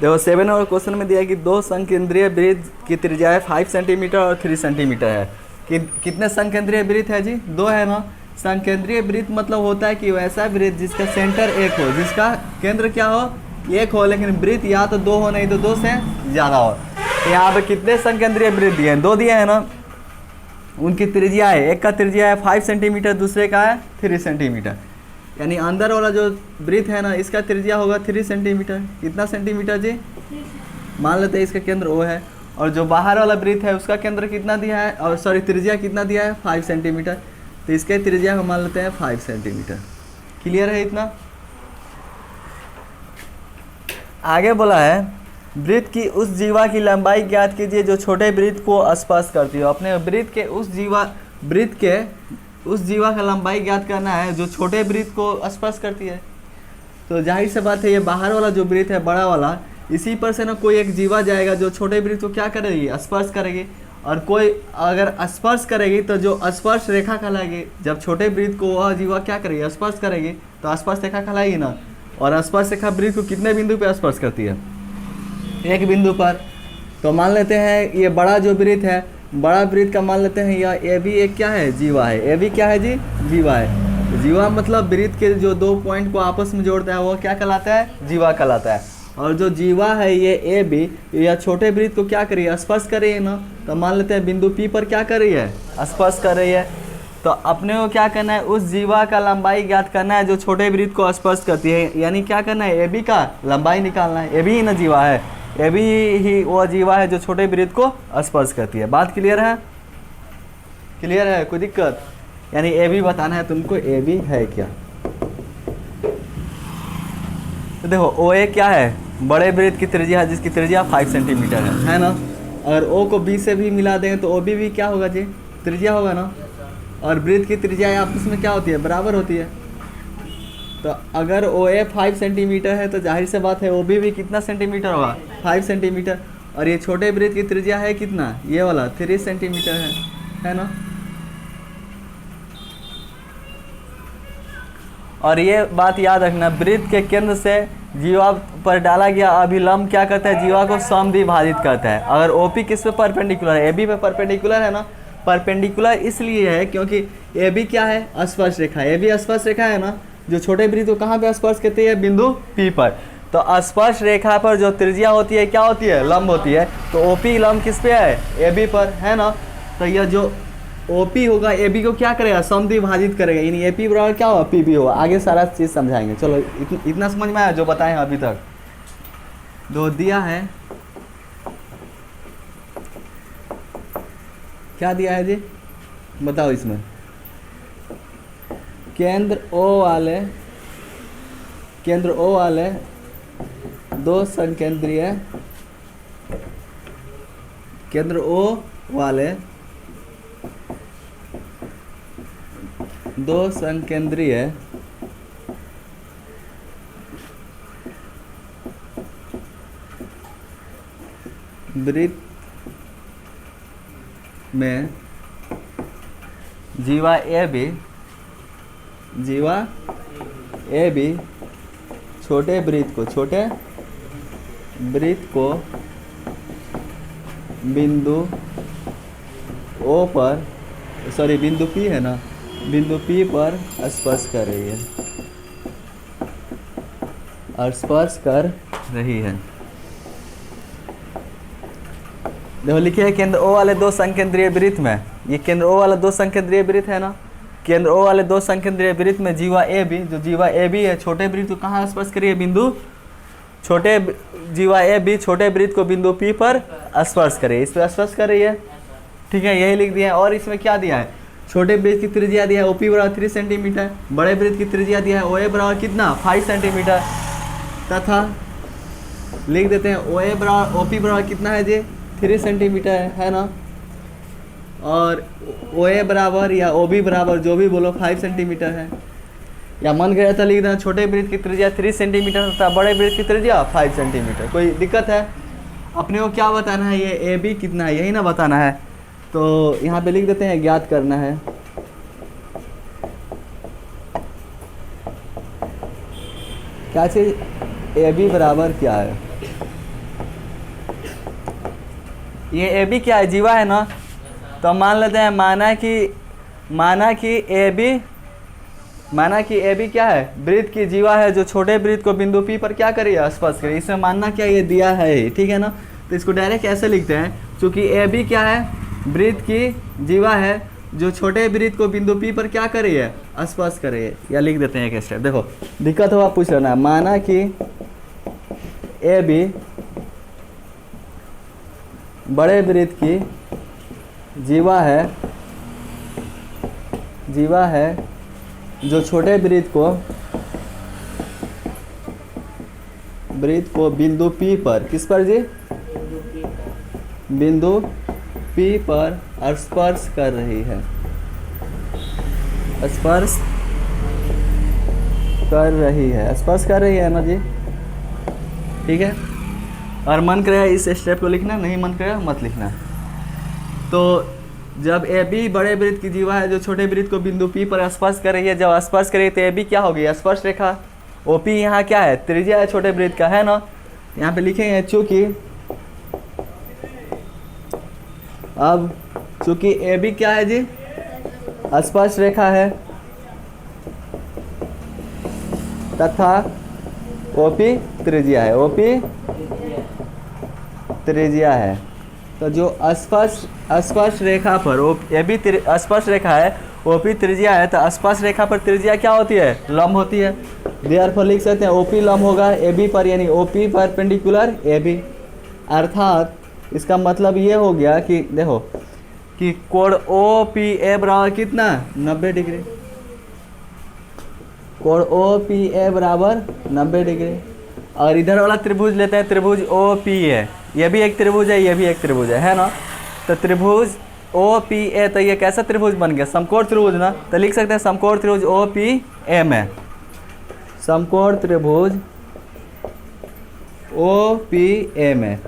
देखो 7 और क्वेश्चन में दिया है कि दो संकेंद्रीय वृत्त की त्रिज्या है 5 सेंटीमीटर और 3 सेंटीमीटर है। कितने संकेंद्रीय वृत्त है जी? 2 है ना। संकेंद्रीय वृत्त मतलब होता है कि वैसा वृत्त जिसका सेंटर एक हो, जिसका केंद्र क्या हो, एक हो, लेकिन वृत्त या तो 2 हो, नहीं तो 2 से ज़्यादा हो। तो यहाँ पे कितने संकेंद्रीय वृत्त दिए हैं? 2 दिए हैं ना। उनकी त्रिज्या है, एक का त्रिज्या है 5 सेंटीमीटर, दूसरे का है 3 सेंटीमीटर। यानी अंदर वाला जो वृत्त है ना, इसका त्रिज्या होगा 3 सेंटीमीटर। कितना सेंटीमीटर जी? मान लेते हैं इसका केंद्र O है, और जो बाहर वाला वृत्त है उसका केंद्र कितना दिया है, और सॉरी त्रिज्या कितना दिया है? 5 सेंटीमीटर। तो इसके त्रिज्या को मान लेते हैं 5 सेंटीमीटर। क्लियर है इतना? आगे बोला है वृत्त की उस जीवा की लंबाई ज्ञात कीजिए जो छोटे वृत्त को स्पर्श करती हो। अपने वृत्त के उस जीवा का लंबाई ज्ञात करना है जो छोटे वृत्त को स्पर्श करती है। तो जाहिर सी बात है ये बाहर वाला जो वृत्त है बड़ा वाला, इसी पर से ना कोई एक जीवा जाएगा जो छोटे वृत्त को क्या करेगी? स्पर्श करेगी। और कोई अगर स्पर्श करेगी तो जो स्पर्श रेखा कहलाएगी। जब छोटे वृत्त को वह जीवा क्या करेगी? स्पर्श करेगी, तो स्पर्श रेखा कहलाएगी ना। और स्पर्श रेखा वृत्त को कितने बिंदु पर स्पर्श करती है? एक बिंदु पर। तो मान लेते हैं ये बड़ा जो वृत्त है, बड़ा वृत्त का मान लेते हैं यह भी एक क्या है? जीवा है। ये भी क्या है जी? जीवा है। जीवा मतलब वृत्त के जो 2 पॉइंट को आपस में जोड़ता है वो क्या कहलाता है? जीवा कहलाता है। और जो जीवा है ये ए बी, या छोटे वृत्त को क्या कर रही है? स्पर्श कर रही है ना। तो मान लेते हैं बिंदु पी पर क्या कर रही है? स्पर्श कर रही है। तो अपने को क्या करना है? उस जीवा का लंबाई ज्ञात करना है जो छोटे वृत्त को स्पर्श करती है। यानी क्या करना है? ए बी का लंबाई निकालना है। ए बी ही ना जीवा है, ए बी ही वो जीवा है जो छोटे वृत्त को स्पर्श करती है। बात क्लियर है? क्लियर है? कोई दिक्कत? यानी ए बी बताना है तुमको, ए बी है क्या। तो देखो ओ ए क्या है? बड़े वृत्त की त्रिज्या है जिसकी त्रिज्या 5 सेंटीमीटर है ना। अगर ओ को बी से भी मिला देंगे तो ओ बी भी क्या होगा जी? त्रिज्या होगा ना। और वृत्त की त्रिज्या आपस में क्या होती है? बराबर होती है। तो अगर ओ ए 5 सेंटीमीटर है तो जाहिर से बात है ओ बी भी कितना सेंटीमीटर होगा? 5 सेंटीमीटर। और ये छोटे वृत्त की त्रिज्या है कितना? ये वाला 3 सेंटीमीटर है ना। और ये बात याद रखना, वृत्त के केंद्र से जीवा पर डाला गया अभिलंब क्या करता है? जीवा को समद्विभाजित करता है। अगर ओपी किस पे परपेंडिकुलर है? एबी पे परपेंडिकुलर है ना। परपेंडिकुलर इसलिए है क्योंकि एबी क्या है? स्पर्श रेखा। एबी स्पर्श रेखा है ना, जो छोटे वृत्त को कहाँ पे स्पर्श करती है? बिंदु पी पर। तो स्पर्श रेखा पर जो त्रिज्या होती है क्या होती है? लंब होती है। तो ओपी लंब किस पे है? एबी पर है ना। तो यह जो ओपी होगा एबी को क्या करेगा? समद्विभाजित करेगा। यानी एपी बराबर क्या होगा? पीबी होगा। आगे सारा चीज़ समझाएंगे। चलो इतना समझ में आया जो बताएं अभी तक। दो दिया है, क्या दिया है जी? बताओ इसमें। केंद्र ओ वाले दो संकेंद्रीय, केंद्र ओ वाले दो संकेंद्रीय वृत्त में जीवा ए बी छोटे वृत्त को बिंदु ओ पर, सॉरी बिंदु पी है ना, बिंदु पी पर स्पर्श कर रही है और स्पर्श कर रही है। देखो लिखे है केंद्र ओ वाले दो संकेंद्रीय वृत्त में, ये केंद्र ओ वाला दो संकेंद्रीय वृत्त है ना। केंद्र ओ वाले दो संकेंद्रीय वृत्त में जीवा ए बी, जो जीवा ए बी है छोटे वृत्त को कहाँ स्पर्श करिए? बिंदु छोटे जीवा ए बी छोटे वृत्त को बिंदु पी पर स्पर्श करिए। इस पर स्पर्श कर रही है, ठीक है, यही लिख दिया है। और इसमें क्या दिया है? छोटे वृत्त की त्रिज्या दिया है ओपी बराबर 3 सेंटीमीटर, बड़े वृत्त की त्रिज्या दिया है ओए बराबर कितना? 5 सेंटीमीटर, तथा लिख देते हैं ओए बराबर ओपी बराबर कितना है जी? 3 सेंटीमीटर है ना। और ओए बराबर या ओबी बराबर जो भी बोलो 5 सेंटीमीटर है। या मन गया था लिख देना छोटे वृत्त की त्रिज्या 3 सेंटीमीटर तथा बड़े वृत्त की त्रिज्या 5 सेंटीमीटर। कोई दिक्कत है? अपने को क्या बताना है? ये ए बी कितना है, यही ना बताना है। तो यहाँ पे लिख देते हैं ज्ञात करना है। क्या चीज़? ए बी बराबर क्या है? ये ए बी क्या है, जीवा है ना। तो मान लेते हैं माना कि ए बी क्या है, वृत्त की जीवा है जो छोटे वृत्त को बिंदु P पर क्या करिए, स्पर्श करिए। इसमें मानना क्या ये दिया है, ठीक है ना। तो इसको डायरेक्ट ऐसे लिखते हैं, क्योंकि ए बी क्या है, वृत्त की जीवा है जो छोटे वृत्त को बिंदु P पर क्या करिए, स्पर्श करिए। या लिख देते हैं एक स्टेप, देखो दिक्कत हो आप पूछ लेना। माना कि ए बी बड़े वृत्त की जीवा है जो छोटे वृत्त को बिंदु P पर, किस पर जी, बिंदु P पर स्पर्श कर रही है, स्पर्श कर रही है ना जी, ठीक है। और मन करे इस स्टेप को लिखना, नहीं मन करे मत लिखना। तो जब ए बी बड़े वृत्त की जीवा है जो छोटे वृत्त को बिंदु P पर स्पर्श कर रही है, जब स्पर्श करेगी तो ए बी क्या होगी, स्पर्श रेखा। ओ पी यहाँ क्या है, त्रिज्या है छोटे वृत्त का, है ना। यहाँ पे लिखेंगे चूंकि ए बी क्या है जी, स्पर्श रेखा है, तथा ओ पी त्रिज्या है, तो जो स्पर्श रेखा पर ए बी स्पर्श रेखा है, ओ पी त्रिज्या है, तो स्पर्श रेखा पर त्रिज्या क्या होती है, लंब होती है। देयरफॉर लिख सकते हैं ओ पी लंब होगा ए बी पर, यानी O P perpendicular A B. अर्थात इसका मतलब ये हो गया कि देखो कि कोण ओ पी ए बराबर कितना, 90 डिग्री। कोण ओ पी ए बराबर 90 डिग्री। और इधर वाला त्रिभुज लेते हैं, त्रिभुज ओ पी ए, ये भी एक त्रिभुज है, ये भी एक त्रिभुज है ना। तो त्रिभुज ओ पी ए, तो ये कैसा त्रिभुज बन गया, समकोण त्रिभुज ना। तो लिख सकते हैं समकोण त्रिभुज ओ पी ए में, समकोण त्रिभुज ओ पी ए में,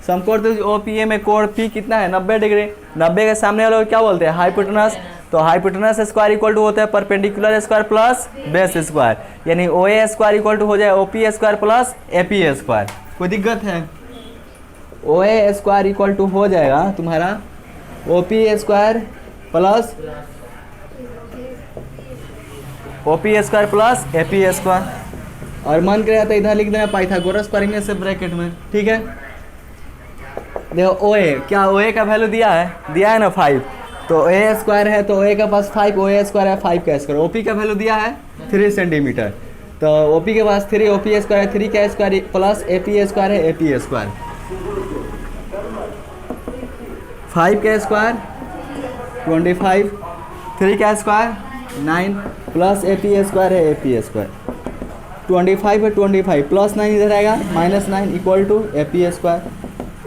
समकोण त्रिभुज ओ पी ए में कोण P कितना है, 90 डिग्री। 90 के सामने वाले को क्या बोलते हैं, हाइपोटेनस। तो हाइपोटेनस स्क्वायर इक्वल टू होता है perpendicular square plus base square, यानी O A square equal to हो जाए O P square plus A P square. कोई दिक्कत है, O A square equal to हो जाएगा तुम्हारा O P square plus A P square. और मन करेगा तो इधर लिख देना पाइथागोरस परिमेय से ब्रैकेट में, ठीक है। देखो ओ ए, क्या ओ ए का वैल्यू दिया है ना 5, तो ए स्क्वायर है, तो ए का पास 5, ओ ए स्क्वायर है 5 का स्क्वायर। ओ पी का वैल्यू दिया है 3 सेंटीमीटर, तो ओ पी के पास 3, ओ पी स्क्वायर है 3 का square plus A P square है, ए पी स्क्वायर 5 का स्क्वायर 25, 3 का square 9 plus A P square है, ए पी स्क्वायर 25 है, 25 प्लस 9 इधर आएगा -9 equal to A P square.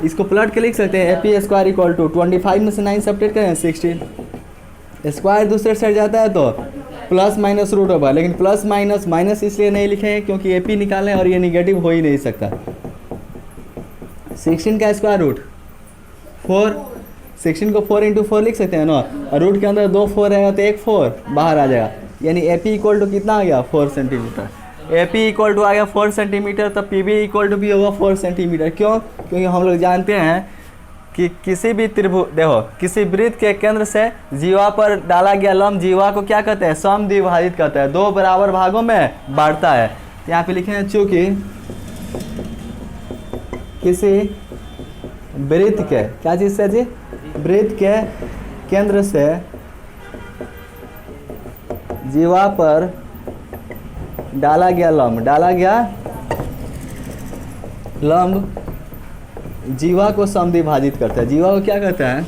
इसको प्लट के लिख सकते हैं, A P square equal to 25 में से 9 सब्ट्रैक्ट करें 16। स्क्वायर दूसरे साइड जाता है तो प्लस माइनस रूट होगा, लेकिन प्लस माइनस इसलिए नहीं लिखेंगे क्योंकि ए पी निकालें और ये निगेटिव हो ही नहीं सकता। 16 का स्क्वायर रूट 4, 16 को 4 इंटू 4 लिख सकते हैं ना। और रूट के अंदर 2 4 रहेगा तो एक 4 बाहर आ जाएगा, यानी ए पी इक्वल टू कितना आ गया 4 centimetre. A P equal to आ गया 4 सेंटीमीटर, तो पी बी इक्वल टू भी होगा 4 सेंटीमीटर। क्यों, क्योंकि हम लोग जानते हैं कि किसी भी त्रिभुज, देखो किसी वृत्त के केंद्र से जीवा पर डाला गया लंब जीवा को क्या कहते हैं, समद्विभाजित कहते हैं, 2 बराबर भागों में बांटता है। तो यहाँ पे लिखे हैं चूँकि किसी वृत्त के, क्या चीज़ से जी, वृत्त के केंद्र से जीवा पर डाला गया लंब जीवा को समद्विभाजित करता है। जीवा को क्या कहते हैं,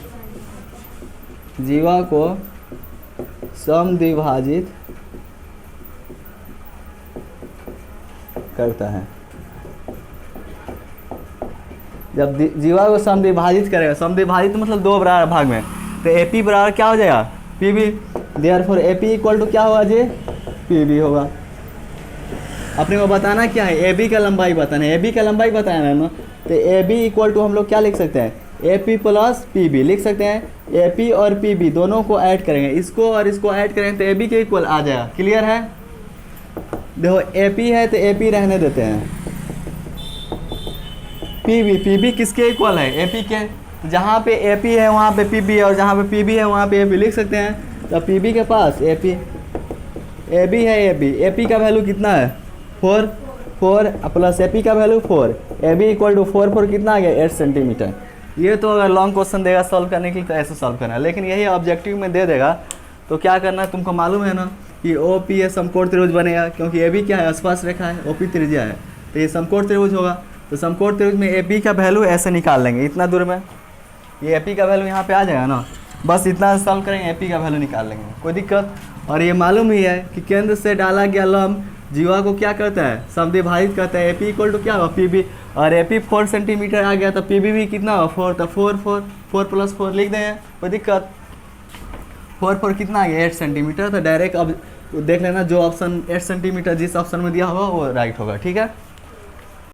जीवा को समद्विभाजित करता है। जब जीवा को समद्विभाजित करेगा, समद्विभाजित मतलब 2 बराबर भाग में, तो ए पी बराबर क्या हो जाएगा, P B. Therefore A P equal to क्या होगा जी, पी बी होगा। अपने को बताना क्या है, ए बी का लंबाई बताना है, ए बी का लंबाई बताना है ना। तो ए बी इक्वल टू हम लोग क्या लिख सकते हैं, A P plus P B लिख सकते हैं। ए पी और पी बी दोनों को ऐड करेंगे, इसको और इसको ऐड करेंगे तो ए बी के इक्वल आ जाएगा। क्लियर है, देखो ए पी है तो ए पी रहने देते हैं, पी बी किसके इक्वल है, ए पी के। जहाँ पे ए पी है वहाँ पे पी बी है, और जहाँ पे पी बी है वहाँ पे ए पी लिख सकते हैं। तो पी बी के पास ए पी, ए बी है, ए पी का वैल्यू कितना है 4 प्लस ए पी का value 4, A B equal to 4 कितना आ गया 8 सेंटीमीटर। ये तो अगर लॉन्ग क्वेश्चन देगा सॉल्व करने के लिए तो ऐसे सॉल्व करना है, लेकिन यही ऑब्जेक्टिव में दे देगा तो क्या करना है तुमको मालूम है ना कि ओ पी ए समकोण त्रिभुज बनेगा, क्योंकि ए बी क्या है स्पर्श रेखा है, ओ पी त्रिज्या है, तो ये समकोण त्रिभुज होगा। तो समकोण त्रिभुज में ए पी का वैल्यू ऐसे निकाल लेंगे, इतना दूर में ये ए पी का वैल्यू यहाँ पे आ जाएगा ना, बस इतना सॉल्व करेंगे ए पी का वैल्यू निकाल लेंगे, कोई दिक्कत। और ये मालूम ही है कि केंद्र से डाला गया लंब जीवा को क्या करता है, समद्विभाजित करता है। ए पी इक्वल टू क्या होगा पी बी, और ए पी 4 सेंटीमीटर आ गया तो पी बी भी कितना होगा 4, तो 4 प्लस 4 लिख देंगे, कोई दिक्कत। 4 कितना आ गया 8 सेंटीमीटर, तो डायरेक्ट अब देख लेना जो ऑप्शन 8 सेंटीमीटर जिस ऑप्शन में दिया होगा वो राइट होगा, ठीक है।